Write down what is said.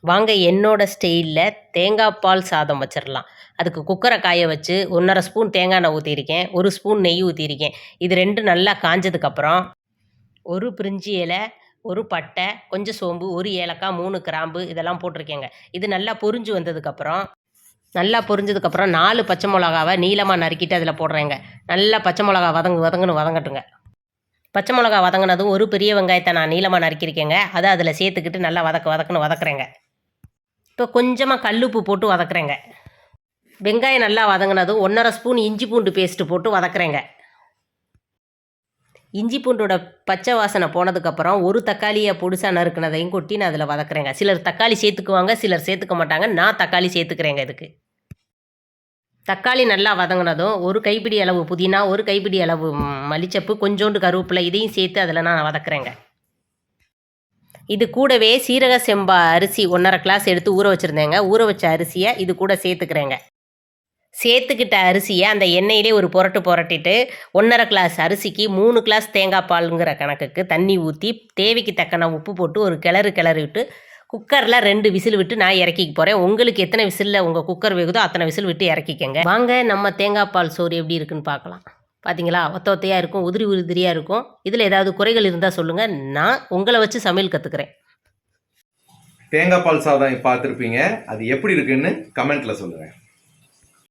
வாங்க என்னோட ஸ்டைலில் தேங்காய் பால் சாதம் வச்சிடலாம். அதுக்கு குக்கரை காய வச்சு 1½ ஸ்பூன் தேங்காய் எண்ணெய் ஊற்றிருக்கேன், 1 ஸ்பூன் நெய் ஊற்றிருக்கேன். இது 2 நல்லா காஞ்சதுக்கப்புறம் 1 பிரிஞ்சி இலை, 1 பட்டை, கொஞ்சம் சோம்பு, 1 ஏலக்காய், 3 கிராம்பு இதெல்லாம் போட்டிருக்கேங்க. இது நல்லா பொரிஞ்சு வந்ததுக்கப்புறம் 4 பச்சை மிளகாவை நீளமாக நறுக்கிட்டு அதில் போடுறேங்க. நல்லா பச்சை மிளகா வதங்குன்னு வதங்கட்டுங்க. பச்சை மிளகா வதங்கினதும் 1 பெரிய வெங்காயத்தை நான் நீளமாக நறுக்கியிருக்கேங்க. அதை அதில் சேர்த்துக்கிட்டு நல்லா வதக்குன்னு வதக்குறேங்க. இப்போ கொஞ்சமாக கல்லுப்பு போட்டு வதக்குறேங்க. வெங்காயம் நல்லா வதங்கினதும் 1½ ஸ்பூன் இஞ்சி பூண்டு பேஸ்ட்டு போட்டு வதக்குறேங்க. இஞ்சி பூண்டோட பச்சை வாசனை போனதுக்கப்புறம் 1 தக்காளியை பொடிசாக நறுக்குனதையும் கொட்டி நான் அதில் வதக்குறேங்க. சிலர் தக்காளி சேர்த்துக்குவாங்க, சிலர் சேர்த்துக்க மாட்டாங்க. நான் தக்காளி சேர்த்துக்கிறேங்க. இதுக்கு தக்காளி நல்லா வதங்கினதும் 1 கைப்பிடி அளவு புதினா, 1 கைப்பிடி அளவு மல்லிச்சப்பு, கொஞ்சோண்டு கருவேப்பிலை இதையும் சேர்த்து அதில் நான் வதக்குறேங்க. இது கூடவே சீரக செம்பா அரிசி 1½ கிளாஸ் எடுத்து ஊற வச்சுருந்தேங்க. ஊற வச்ச அரிசியை இது கூட சேர்த்துக்கிறேங்க. சேர்த்துக்கிட்ட அரிசியை அந்த எண்ணெயிலே ஒரு புரட்டிட்டு 1½ கிளாஸ் அரிசிக்கு 3 கிளாஸ் தேங்காய் பாலுங்கிற கணக்குக்கு தண்ணி ஊற்றி தேவைக்கு தக்கன உப்பு போட்டு ஒரு கிளறு விட்டு குக்கரில் 2 விசில் விட்டு நான் இறக்கிக்க போகிறேன். உங்களுக்கு எத்தனை விசிலில் உங்கள் குக்கர் வேகுதோ அத்தனை விசில் விட்டு இறக்கிக்கங்க. வாங்க நம்ம தேங்காய் பால் சோறு எப்படி இருக்குன்னு பார்க்கலாம். பார்த்தீங்களா, ஒத்தையாக இருக்கும், உதிரியாக இருக்கும். இதில் ஏதாவது குறைகள் இருந்தால் சொல்லுங்கள், நான் உங்களை வச்சு சமையல் கற்றுக்கிறேன். தேங்காய் பால் சாதம் பார்த்துருப்பீங்க, அது எப்படி இருக்குன்னு கமெண்ட்டில் சொல்லுங்கள்.